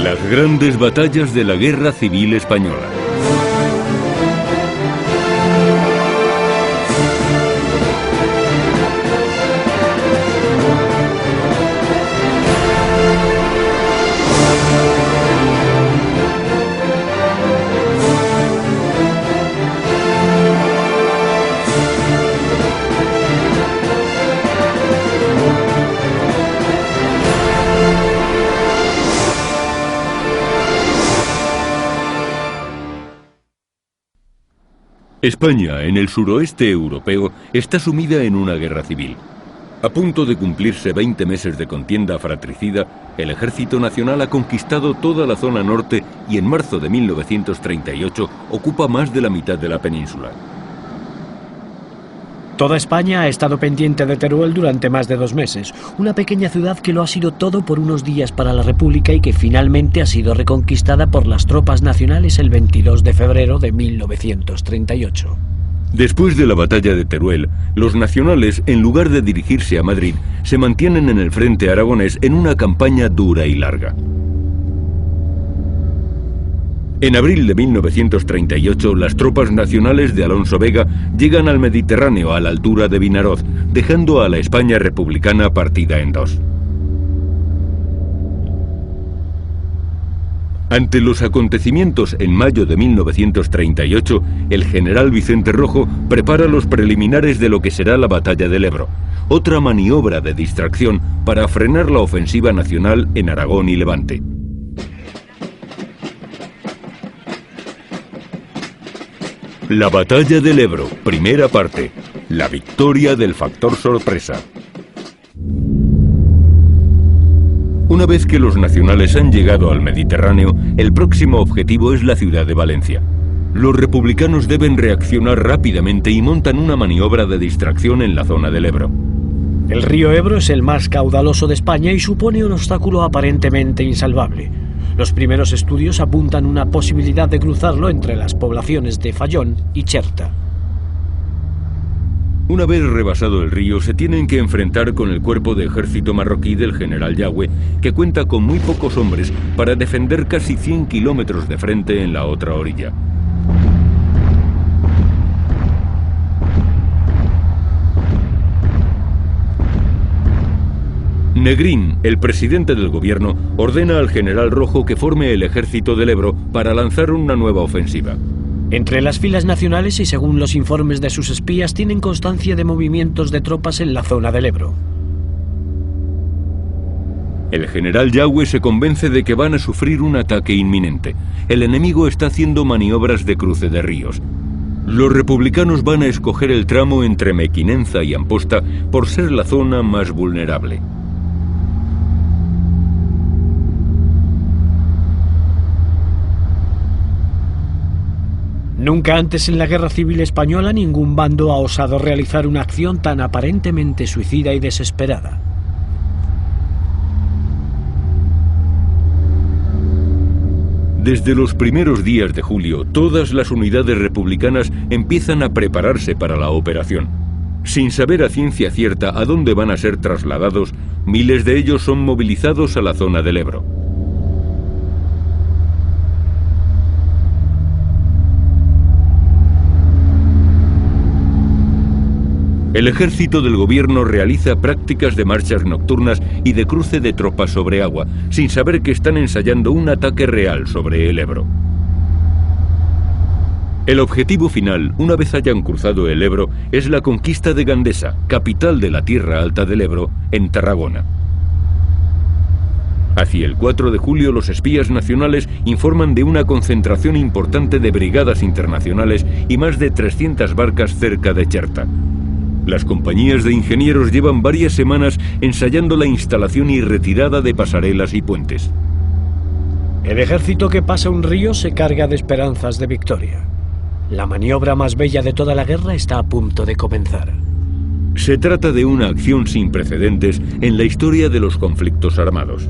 Las grandes batallas de la Guerra Civil Española. España, en el suroeste europeo, está sumida en una guerra civil. A punto de cumplirse 20 meses de contienda fratricida, el Ejército Nacional ha conquistado toda la zona norte y en marzo de 1938 ocupa más de la mitad de la península. Toda España ha estado pendiente de Teruel durante más de 2 meses, una pequeña ciudad que lo ha sido todo por unos días para la República y que finalmente ha sido reconquistada por las tropas nacionales el 22 de febrero de 1938. Después de la batalla de Teruel, los nacionales, en lugar de dirigirse a Madrid, se mantienen en el frente aragonés en una campaña dura y larga. En abril de 1938, las tropas nacionales de Alonso Vega llegan al Mediterráneo a la altura de Vinaroz, dejando a la España republicana partida en dos. Ante los acontecimientos en mayo de 1938, el general Vicente Rojo prepara los preliminares de lo que será la batalla del Ebro, otra maniobra de distracción para frenar la ofensiva nacional en Aragón y Levante. La batalla del Ebro, primera parte. La victoria del factor sorpresa. Una vez que los nacionales han llegado al Mediterráneo, el próximo objetivo es la ciudad de Valencia. Los republicanos deben reaccionar rápidamente y montan una maniobra de distracción en la zona del Ebro. El río Ebro es el más caudaloso de España y supone un obstáculo aparentemente insalvable. Los primeros estudios apuntan una posibilidad de cruzarlo entre las poblaciones de Fallón y Cherta. Una vez rebasado el río, se tienen que enfrentar con el cuerpo de ejército marroquí del general Yagüe, que cuenta con muy pocos hombres para defender casi 100 kilómetros de frente en la otra orilla. Negrín, el presidente del gobierno, ordena al general Rojo que forme el ejército del Ebro para lanzar una nueva ofensiva. Entre las filas nacionales y según los informes de sus espías tienen constancia de movimientos de tropas en la zona del Ebro. El general Yagüe se convence de que van a sufrir un ataque inminente. El enemigo está haciendo maniobras de cruce de ríos. Los republicanos van a escoger el tramo entre Mequinenza y Amposta por ser la zona más vulnerable. Nunca antes en la Guerra Civil Española ningún bando ha osado realizar una acción tan aparentemente suicida y desesperada. Desde los primeros días de julio, todas las unidades republicanas empiezan a prepararse para la operación. Sin saber a ciencia cierta a dónde van a ser trasladados, miles de ellos son movilizados a la zona del Ebro. El ejército del gobierno realiza prácticas de marchas nocturnas y de cruce de tropas sobre agua, sin saber que están ensayando un ataque real sobre el Ebro. El objetivo final, una vez hayan cruzado el Ebro, es la conquista de Gandesa, capital de la Tierra Alta del Ebro, en Tarragona. Hacia el 4 de julio, los espías nacionales informan de una concentración importante de brigadas internacionales y más de 300 barcas cerca de Cherta. Las compañías de ingenieros llevan varias semanas ensayando la instalación y retirada de pasarelas y puentes. El ejército que pasa un río se carga de esperanzas de victoria. La maniobra más bella de toda la guerra está a punto de comenzar. Se trata de una acción sin precedentes en la historia de los conflictos armados.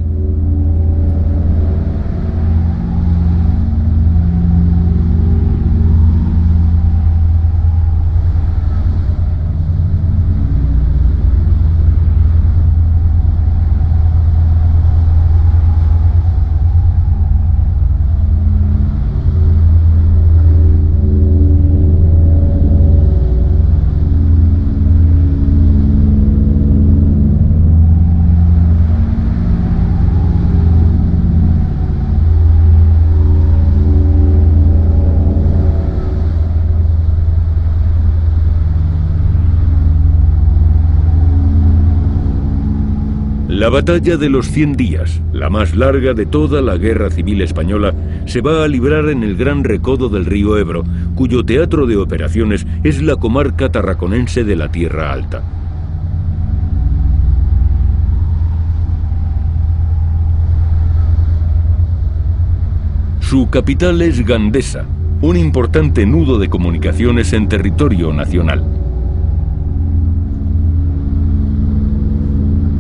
La batalla de los 100 días, la más larga de toda la Guerra Civil Española, se va a librar en el Gran Recodo del río Ebro, cuyo teatro de operaciones es la comarca tarraconense de la Tierra Alta. Su capital es Gandesa, un importante nudo de comunicaciones en territorio nacional.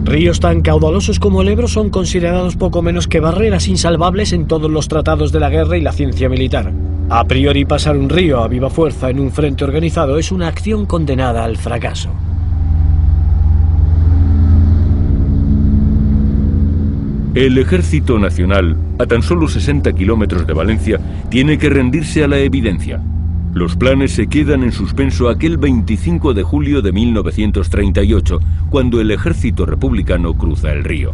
Ríos tan caudalosos como el Ebro son considerados poco menos que barreras insalvables en todos los tratados de la guerra y la ciencia militar. A priori, pasar un río a viva fuerza en un frente organizado es una acción condenada al fracaso. El Ejército Nacional, a tan solo 60 kilómetros de Valencia, tiene que rendirse a la evidencia. Los planes se quedan en suspenso aquel 25 de julio de 1938, cuando el ejército republicano cruza el río.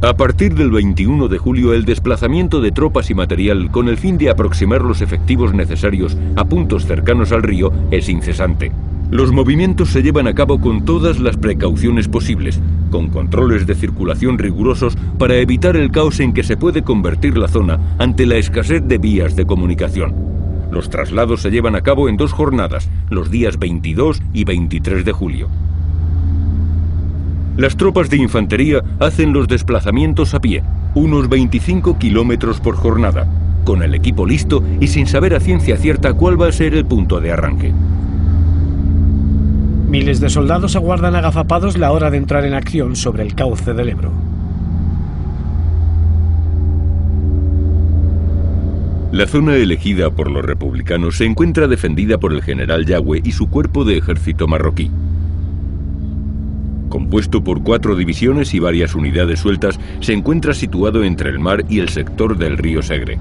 A partir del 21 de julio, el desplazamiento de tropas y material con el fin de aproximar los efectivos necesarios a puntos cercanos al río es incesante. Los movimientos se llevan a cabo con todas las precauciones posibles, con controles de circulación rigurosos para evitar el caos en que se puede convertir la zona ante la escasez de vías de comunicación. Los traslados se llevan a cabo en 2 jornadas, los días 22 y 23 de julio. Las tropas de infantería hacen los desplazamientos a pie, unos 25 kilómetros por jornada, con el equipo listo y sin saber a ciencia cierta cuál va a ser el punto de arranque. Miles de soldados aguardan agazapados la hora de entrar en acción sobre el cauce del Ebro. La zona elegida por los republicanos se encuentra defendida por el general Yagüe y su cuerpo de ejército marroquí. Compuesto por 4 divisiones y varias unidades sueltas, se encuentra situado entre el mar y el sector del río Segre.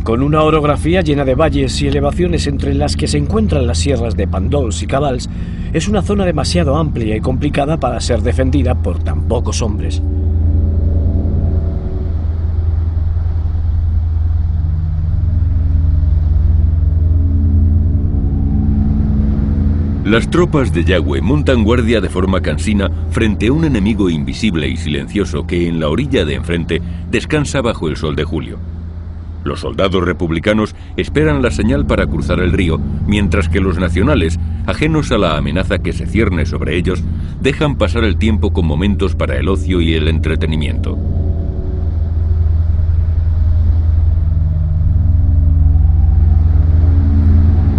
Con una orografía llena de valles y elevaciones entre las que se encuentran las sierras de Pandols y Cabals, es una zona demasiado amplia y complicada para ser defendida por tan pocos hombres. Las tropas de Yagüe montan guardia de forma cansina frente a un enemigo invisible y silencioso que en la orilla de enfrente descansa bajo el sol de julio. Los soldados republicanos esperan la señal para cruzar el río, mientras que los nacionales, ajenos a la amenaza que se cierne sobre ellos, dejan pasar el tiempo con momentos para el ocio y el entretenimiento.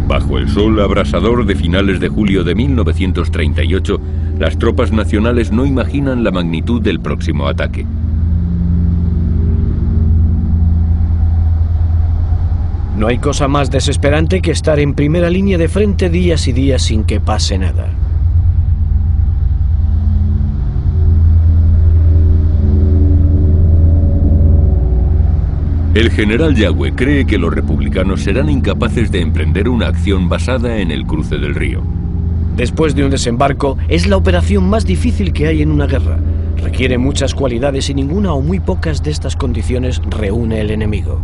Bajo el sol abrasador de finales de julio de 1938, las tropas nacionales no imaginan la magnitud del próximo ataque. No hay cosa más desesperante que estar en primera línea de frente días y días sin que pase nada. El general Yagüe cree que los republicanos serán incapaces de emprender una acción basada en el cruce del río. Después de un desembarco, es la operación más difícil que hay en una guerra. Requiere muchas cualidades y ninguna o muy pocas de estas condiciones reúne el enemigo.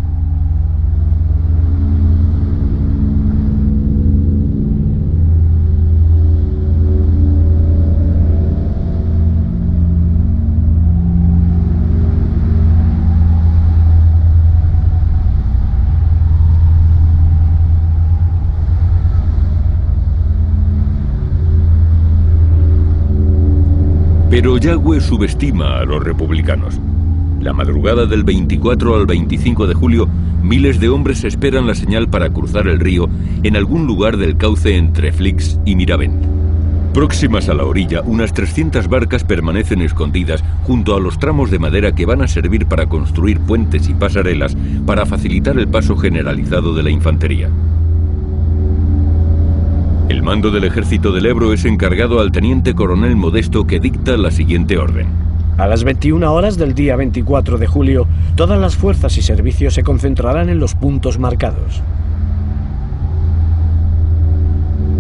Pero Yagüe subestima a los republicanos. La madrugada del 24 al 25 de julio, miles de hombres esperan la señal para cruzar el río en algún lugar del cauce entre Flix y Miravent. Próximas a la orilla, unas 300 barcas permanecen escondidas junto a los tramos de madera que van a servir para construir puentes y pasarelas para facilitar el paso generalizado de la infantería. El mando del ejército del Ebro es encargado al teniente coronel Modesto, que dicta la siguiente orden. A las 21 horas del día 24 de julio, todas las fuerzas y servicios se concentrarán en los puntos marcados.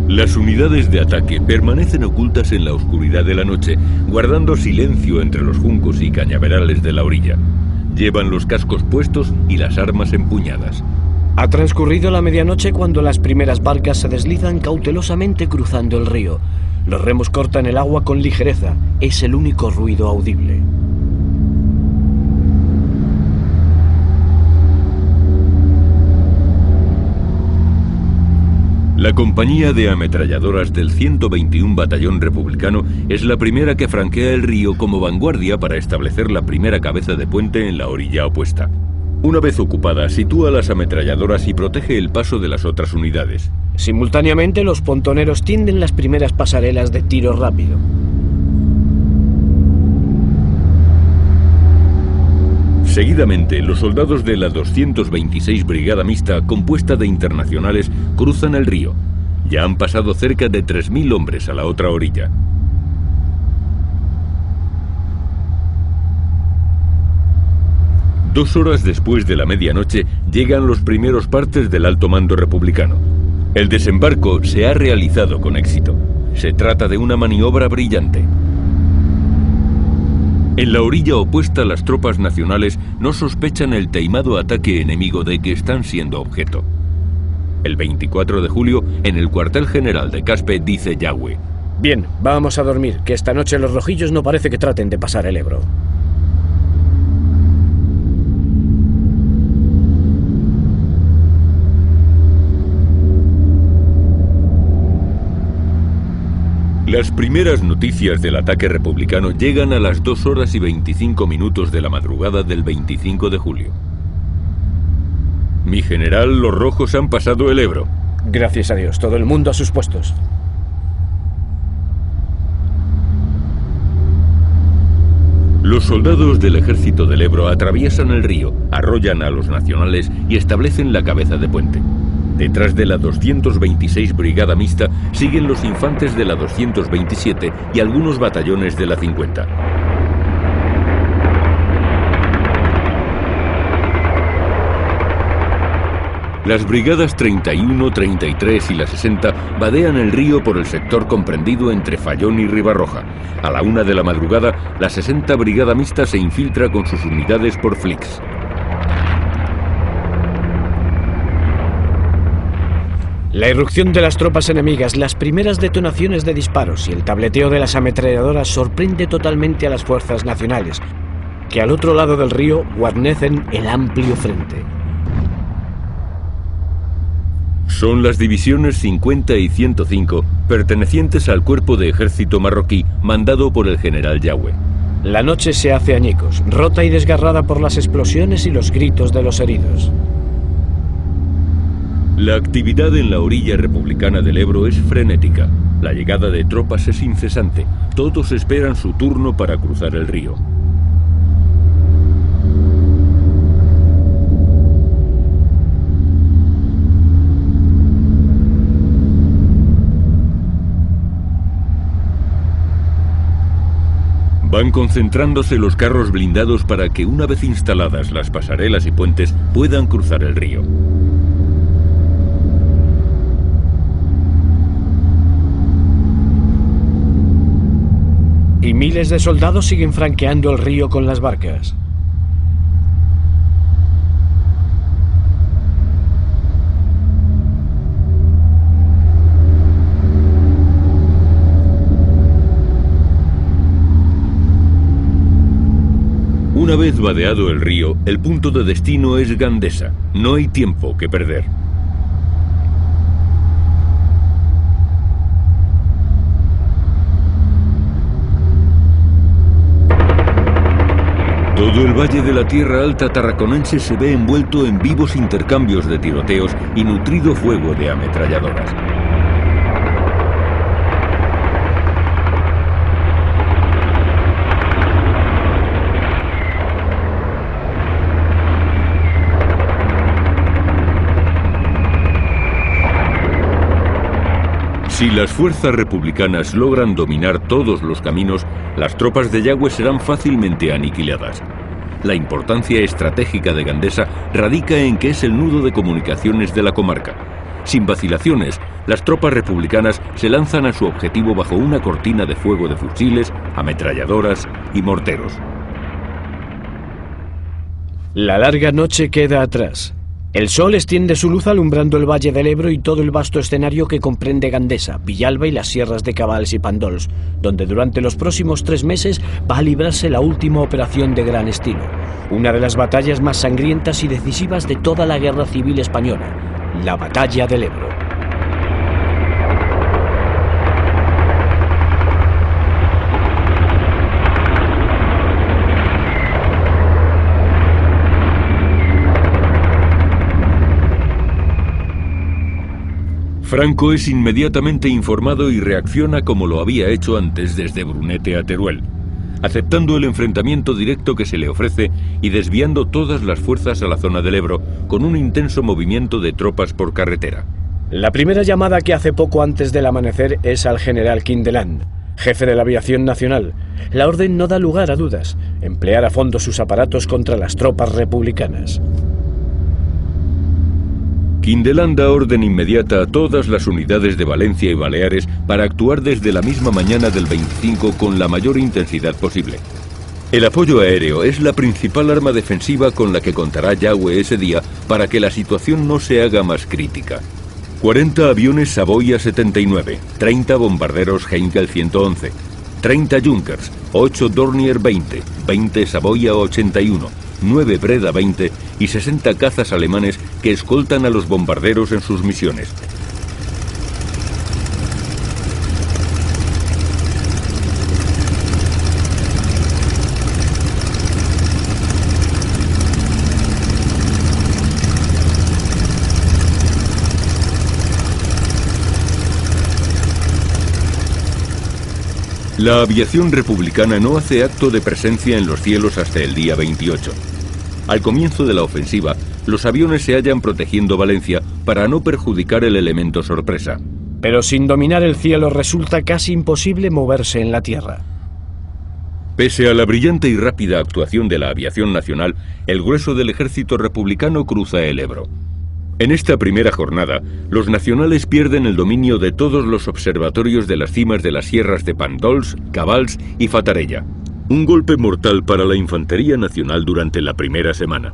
Las unidades de ataque permanecen ocultas en la oscuridad de la noche, guardando silencio entre los juncos y cañaverales de la orilla. Llevan los cascos puestos y las armas empuñadas. Ha transcurrido la medianoche cuando las primeras barcas se deslizan cautelosamente cruzando el río. Los remos cortan el agua con ligereza, es el único ruido audible. La compañía de ametralladoras del 121 Batallón Republicano es la primera que franquea el río como vanguardia para establecer la primera cabeza de puente en la orilla opuesta. Una vez ocupada, sitúa las ametralladoras y protege el paso de las otras unidades. Simultáneamente, los pontoneros tienden las primeras pasarelas de tiro rápido. Seguidamente, los soldados de la 226 Brigada Mixta, compuesta de internacionales, cruzan el río. Ya han pasado cerca de 3.000 hombres a la otra orilla. Dos horas después de la medianoche, llegan los primeros partes del alto mando republicano. El desembarco se ha realizado con éxito. Se trata de una maniobra brillante. En la orilla opuesta, las tropas nacionales no sospechan el taimado ataque enemigo de que están siendo objeto. El 24 de julio, en el cuartel general de Caspe, dice Yagüe: Bien, vamos a dormir, que esta noche los rojillos no parece que traten de pasar el Ebro. Las primeras noticias del ataque republicano llegan a las 2 horas y 25 minutos de la madrugada del 25 de julio. Mi general, los rojos han pasado el Ebro. Gracias a Dios, todo el mundo a sus puestos. Los soldados del ejército del Ebro atraviesan el río, arrollan a los nacionales y establecen la cabeza de puente. Detrás de la 226 Brigada Mixta siguen los infantes de la 227 y algunos batallones de la 50. Las brigadas 31, 33 y la 60 vadean el río por el sector comprendido entre Fallón y Ribarroja. A la 1 de la madrugada, la 60 Brigada Mixta se infiltra con sus unidades por Flix. La irrupción de las tropas enemigas, las primeras detonaciones de disparos y el tableteo de las ametralladoras sorprende totalmente a las fuerzas nacionales, que al otro lado del río guarnecen el amplio frente. Son las divisiones 50 y 105, pertenecientes al cuerpo de ejército marroquí, mandado por el general Yagüe. La noche se hace añicos, rota y desgarrada por las explosiones y los gritos de los heridos. La actividad en la orilla republicana del Ebro es frenética. La llegada de tropas es incesante. Todos esperan su turno para cruzar el río. Van concentrándose los carros blindados para que, una vez instaladas las pasarelas y puentes, puedan cruzar el río. Y miles de soldados siguen franqueando el río con las barcas. Una vez vadeado el río, el punto de destino es Gandesa. No hay tiempo que perder. Todo el valle de la Tierra Alta tarraconense se ve envuelto en vivos intercambios de tiroteos y nutrido fuego de ametralladoras. Si las fuerzas republicanas logran dominar todos los caminos, las tropas de Yagüe serán fácilmente aniquiladas. La importancia estratégica de Gandesa radica en que es el nudo de comunicaciones de la comarca. Sin vacilaciones, las tropas republicanas se lanzan a su objetivo bajo una cortina de fuego de fusiles, ametralladoras y morteros. La larga noche queda atrás. El sol extiende su luz alumbrando el valle del Ebro y todo el vasto escenario que comprende Gandesa, Villalba y las sierras de Cabals y Pandols, donde durante los próximos 3 meses va a librarse la última operación de gran estilo, una de las batallas más sangrientas y decisivas de toda la Guerra Civil Española, la Batalla del Ebro. Franco es inmediatamente informado y reacciona como lo había hecho antes desde Brunete a Teruel, aceptando el enfrentamiento directo que se le ofrece y desviando todas las fuerzas a la zona del Ebro con un intenso movimiento de tropas por carretera. La primera llamada que hace poco antes del amanecer es al general Kindelán, jefe de la aviación nacional. La orden no da lugar a dudas: emplear a fondo sus aparatos contra las tropas republicanas. Kindelán da orden inmediata a todas las unidades de Valencia y Baleares para actuar desde la misma mañana del 25 con la mayor intensidad posible. El apoyo aéreo es la principal arma defensiva con la que contará Yagüe ese día para que la situación no se haga más crítica. 40 aviones Savoia 79, 30 bombarderos Heinkel 111, 30 Junkers, 8 Dornier 20, 20 Savoia 81, 9 Breda 20 y 60 cazas alemanes que escoltan a los bombarderos en sus misiones. La aviación republicana no hace acto de presencia en los cielos hasta el día 28. Al comienzo de la ofensiva, los aviones se hallan protegiendo Valencia para no perjudicar el elemento sorpresa. Pero sin dominar el cielo resulta casi imposible moverse en la tierra. Pese a la brillante y rápida actuación de la aviación nacional, el grueso del ejército republicano cruza el Ebro. En esta primera jornada, los nacionales pierden el dominio de todos los observatorios de las cimas de las sierras de Pandols, Cabals y Fatarella. Un golpe mortal para la infantería nacional durante la primera semana.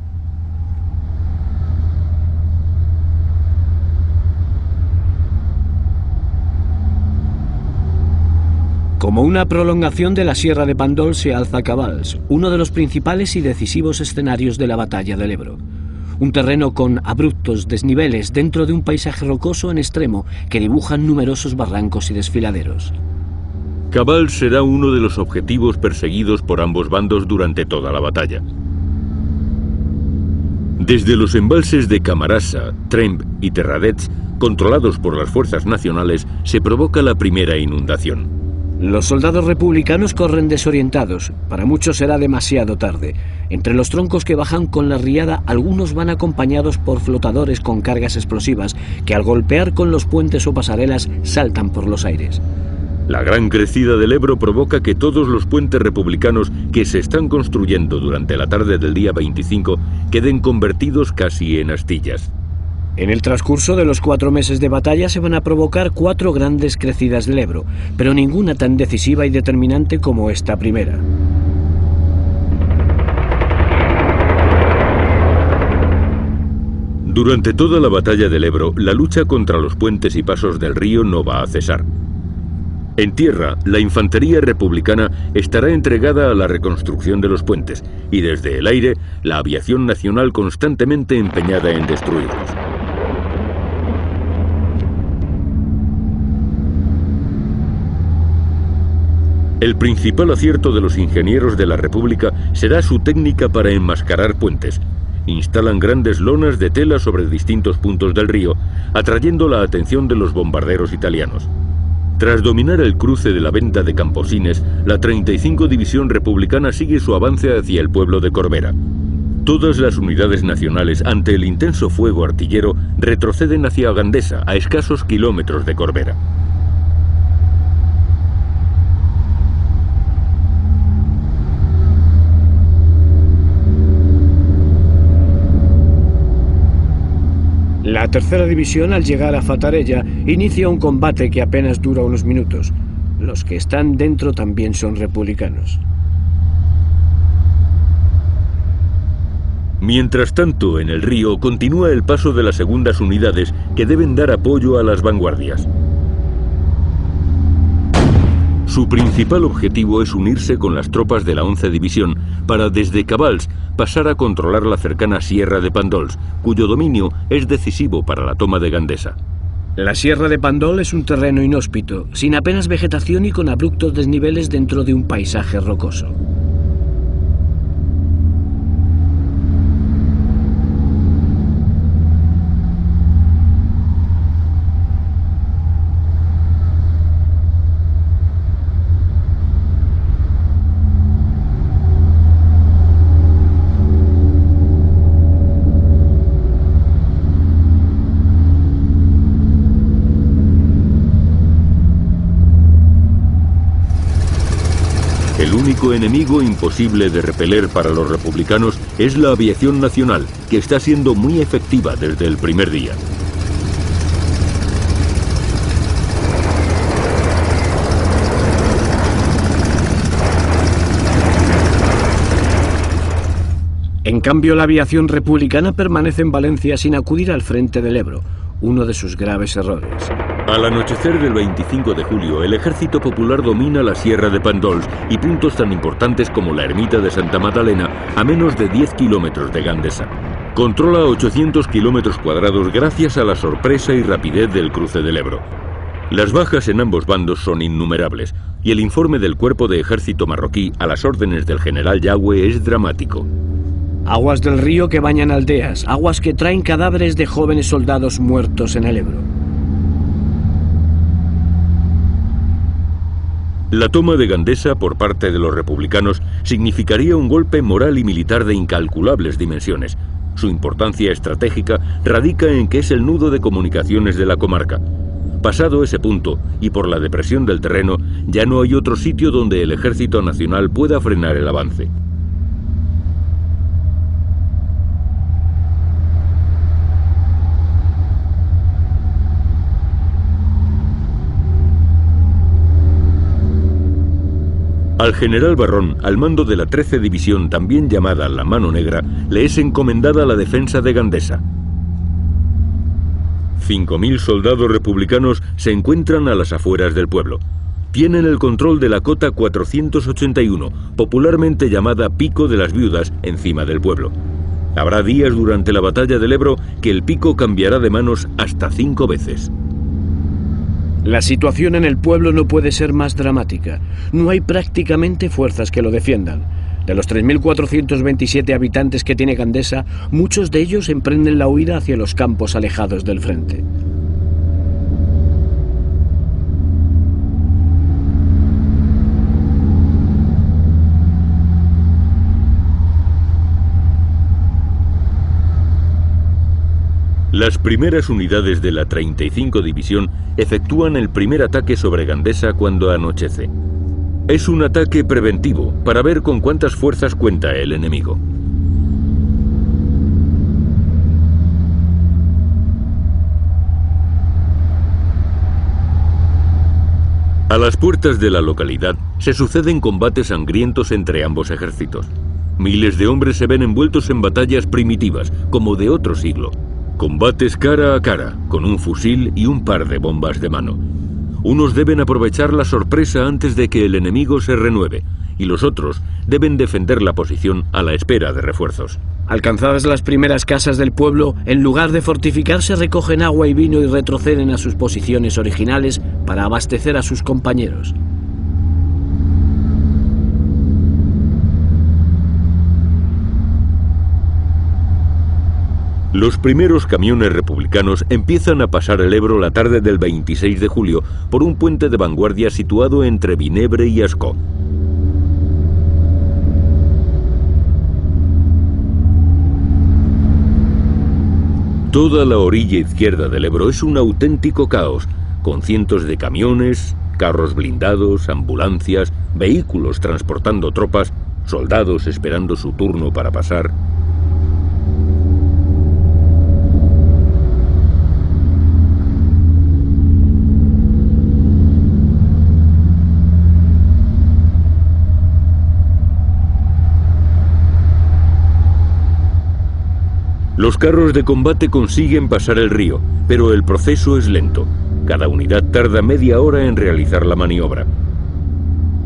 Como una prolongación de la Sierra de Pandol se alza Cabals, uno de los principales y decisivos escenarios de la batalla del Ebro. Un terreno con abruptos desniveles dentro de un paisaje rocoso en extremo que dibujan numerosos barrancos y desfiladeros. Cabals será uno de los objetivos perseguidos por ambos bandos durante toda la batalla. Desde los embalses de Camarasa, Tremp y Terradets, controlados por las fuerzas nacionales, se provoca la primera inundación. Los soldados republicanos corren desorientados. Para muchos será demasiado tarde. Entre los troncos que bajan con la riada, algunos van acompañados por flotadores con cargas explosivas que al golpear con los puentes o pasarelas saltan por los aires. La gran crecida del Ebro provoca que todos los puentes republicanos que se están construyendo durante la tarde del día 25 queden convertidos casi en astillas. En el transcurso de los 4 meses de batalla se van a provocar 4 grandes crecidas del Ebro, pero ninguna tan decisiva y determinante como esta primera. Durante toda la batalla del Ebro, la lucha contra los puentes y pasos del río no va a cesar. En tierra, la infantería republicana estará entregada a la reconstrucción de los puentes y desde el aire, la aviación nacional constantemente empeñada en destruirlos. El principal acierto de los ingenieros de la República será su técnica para enmascarar puentes. Instalan grandes lonas de tela sobre distintos puntos del río, atrayendo la atención de los bombarderos italianos. Tras dominar el cruce de la Venta de Camposines, la 35 División Republicana sigue su avance hacia el pueblo de Corbera. Todas las unidades nacionales, ante el intenso fuego artillero, retroceden hacia Gandesa, a escasos kilómetros de Corbera. La tercera división, al llegar a Fatarella, inicia un combate que apenas dura unos minutos. Los que están dentro también son republicanos. Mientras tanto, en el río continúa el paso de las segundas unidades que deben dar apoyo a las vanguardias. Su principal objetivo es unirse con las tropas de la 11 División para desde Cabals pasar a controlar la cercana Sierra de Pandols, cuyo dominio es decisivo para la toma de Gandesa. La Sierra de Pandol es un terreno inhóspito, sin apenas vegetación y con abruptos desniveles dentro de un paisaje rocoso. El único enemigo imposible de repeler para los republicanos es la aviación nacional, que está siendo muy efectiva desde el primer día. En cambio, la aviación republicana permanece en Valencia sin acudir al frente del Ebro, uno de sus graves errores. Al anochecer del 25 de julio, el Ejército Popular domina la Sierra de Pandols y puntos tan importantes como la ermita de Santa Magdalena, a menos de 10 kilómetros de Gandesa. Controla 800 kilómetros cuadrados gracias a la sorpresa y rapidez del cruce del Ebro. Las bajas en ambos bandos son innumerables, y el informe del cuerpo de ejército marroquí a las órdenes del general Yagüe es dramático. Aguas del río que bañan aldeas, aguas que traen cadáveres de jóvenes soldados muertos en el Ebro. La toma de Gandesa por parte de los republicanos significaría un golpe moral y militar de incalculables dimensiones. Su importancia estratégica radica en que es el nudo de comunicaciones de la comarca. Pasado ese punto, y por la depresión del terreno, ya no hay otro sitio donde el Ejército Nacional pueda frenar el avance. Al general Barrón, al mando de la 13 División, también llamada La Mano Negra, le es encomendada la defensa de Gandesa. 5.000 soldados republicanos se encuentran a las afueras del pueblo. Tienen el control de la cota 481, popularmente llamada Pico de las Viudas, encima del pueblo. Habrá días durante la batalla del Ebro que el pico cambiará de manos hasta 5 veces. La situación en el pueblo no puede ser más dramática. No hay prácticamente fuerzas que lo defiendan. De los 3.427 habitantes que tiene Gandesa, muchos de ellos emprenden la huida hacia los campos alejados del frente. Las primeras unidades de la 35 División efectúan el primer ataque sobre Gandesa cuando anochece. Es un ataque preventivo para ver con cuántas fuerzas cuenta el enemigo. A las puertas de la localidad se suceden combates sangrientos entre ambos ejércitos. Miles de hombres se ven envueltos en batallas primitivas, como de otro siglo. Combates cara a cara, con un fusil y un par de bombas de mano. Unos deben aprovechar la sorpresa antes de que el enemigo se renueve, y los otros deben defender la posición a la espera de refuerzos. Alcanzadas las primeras casas del pueblo, en lugar de fortificarse, recogen agua y vino y retroceden a sus posiciones originales para abastecer a sus compañeros. Los primeros camiones republicanos empiezan a pasar el Ebro la tarde del 26 de julio por un puente de vanguardia situado entre Vinebre y Ascó. Toda la orilla izquierda del Ebro es un auténtico caos, con cientos de camiones, carros blindados, ambulancias, vehículos transportando tropas, soldados esperando su turno para pasar. Los carros de combate consiguen pasar el río, pero el proceso es lento. Cada unidad tarda media hora en realizar la maniobra.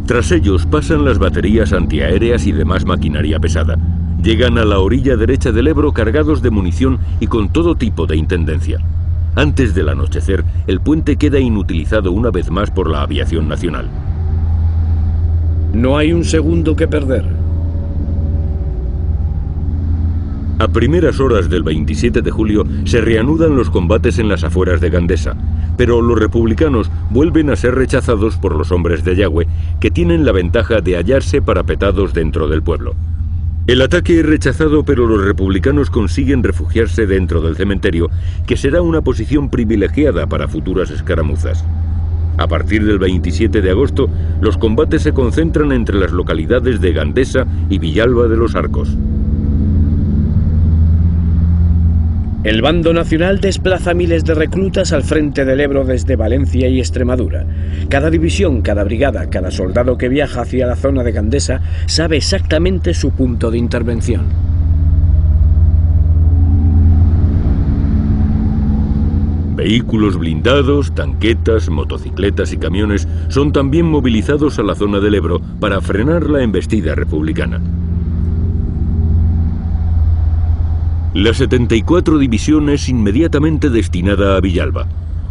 Tras ellos pasan las baterías antiaéreas y demás maquinaria pesada. Llegan a la orilla derecha del Ebro cargados de munición y con todo tipo de intendencia. Antes del anochecer, el puente queda inutilizado una vez más por la aviación nacional. No hay un segundo que perder. A primeras horas del 27 de julio se reanudan los combates en las afueras de Gandesa, pero los republicanos vuelven a ser rechazados por los hombres de Yagüe, que tienen la ventaja de hallarse parapetados dentro del pueblo. El ataque es rechazado, pero los republicanos consiguen refugiarse dentro del cementerio, que será una posición privilegiada para futuras escaramuzas. A partir del 27 de agosto, los combates se concentran entre las localidades de Gandesa y Villalba de los Arcos. El bando nacional desplaza miles de reclutas al frente del Ebro desde Valencia y Extremadura. Cada división, cada brigada, cada soldado que viaja hacia la zona de Gandesa sabe exactamente su punto de intervención. Vehículos blindados, tanquetas, motocicletas y camiones son también movilizados a la zona del Ebro para frenar la embestida republicana. La 74 División es inmediatamente destinada a Villalba.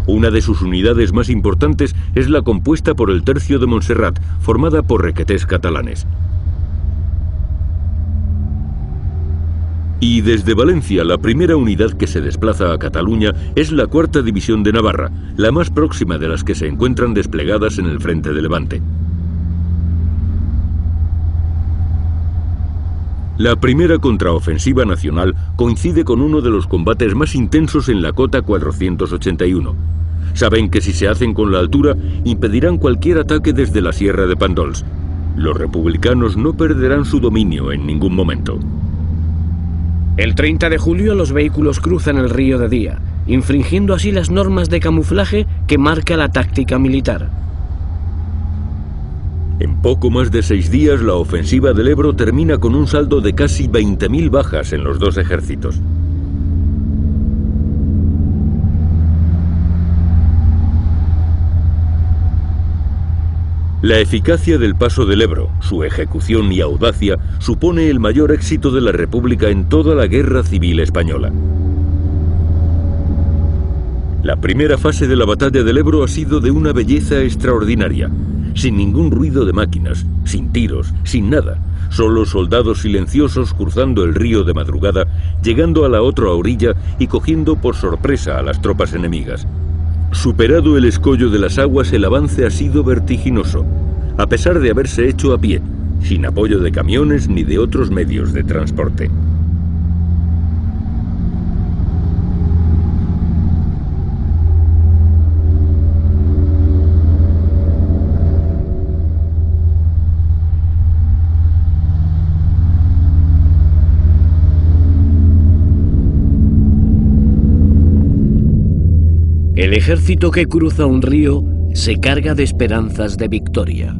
Una de sus unidades más importantes es la compuesta por el Tercio de Montserrat, formada por requetés catalanes. Y desde Valencia, la primera unidad que se desplaza a Cataluña es la 4ª División de Navarra, la más próxima de las que se encuentran desplegadas en el frente de Levante. La primera contraofensiva nacional coincide con uno de los combates más intensos en la Cota 481. Saben que si se hacen con la altura, impedirán cualquier ataque desde la Sierra de Pandols. Los republicanos no perderán su dominio en ningún momento. El 30 de julio los vehículos cruzan el río de día, infringiendo así las normas de camuflaje que marca la táctica militar. En poco más de 6 días, la ofensiva del Ebro termina con un saldo de casi 20.000 bajas en los dos ejércitos. La eficacia del paso del Ebro, su ejecución y audacia, supone el mayor éxito de la República en toda la Guerra Civil Española. La primera fase de la batalla del Ebro ha sido de una belleza extraordinaria, sin ningún ruido de máquinas, sin tiros, sin nada, solo soldados silenciosos cruzando el río de madrugada, llegando a la otra orilla y cogiendo por sorpresa a las tropas enemigas. Superado el escollo de las aguas, el avance ha sido vertiginoso, a pesar de haberse hecho a pie, sin apoyo de camiones ni de otros medios de transporte. El ejército que cruza un río se carga de esperanzas de victoria.